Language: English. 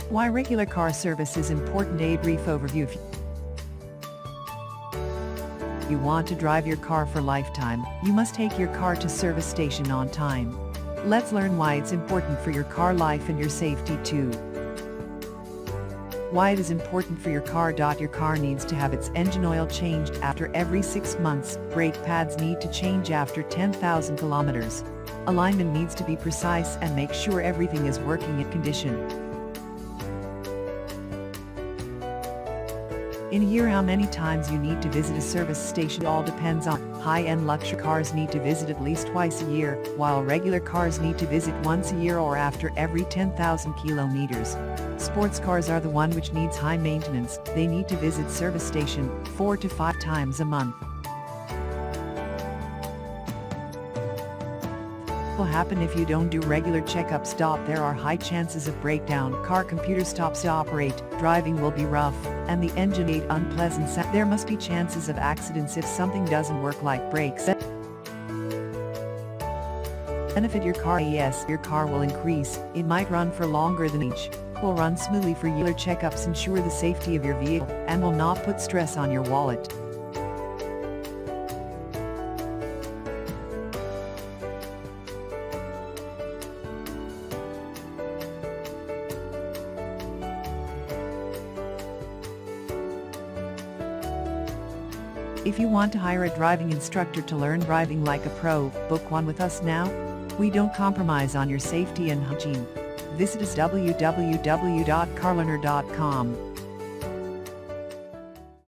Why regular car service is important. A brief overview. If you want to drive your car for lifetime, you must take your car to service station on time. Let's learn why it's important for your car life and your safety too. Why it is important for your car. Your car needs to have its engine oil changed after every 6 months, brake pads need to change after 10,000 kilometers. Alignment needs to be precise and make sure everything is working in condition. In a year, how many times you need to visit a service station all depends on. High-end luxury cars need to visit at least twice a year, while regular cars need to visit once a year or after every 10,000 kilometers. Sports cars are the one which needs high maintenance, they need to visit service station 4 to 5 times a month. What will happen if you don't do regular checkups? There are high chances of breakdown, car computer stops to operate, driving will be rough, and the engine ain't unpleasant sound. There must be chances of accidents if something doesn't work like brakes. Benefit your car. Yes, your car will increase, it might run for longer than each. Will run smoothly for yearly checkups, ensure the safety of your vehicle, and will not put stress on your wallet. If you want to hire a driving instructor to learn driving like a pro, book one with us now. We don't compromise on your safety and hygiene. Visit us www.carlearner.com.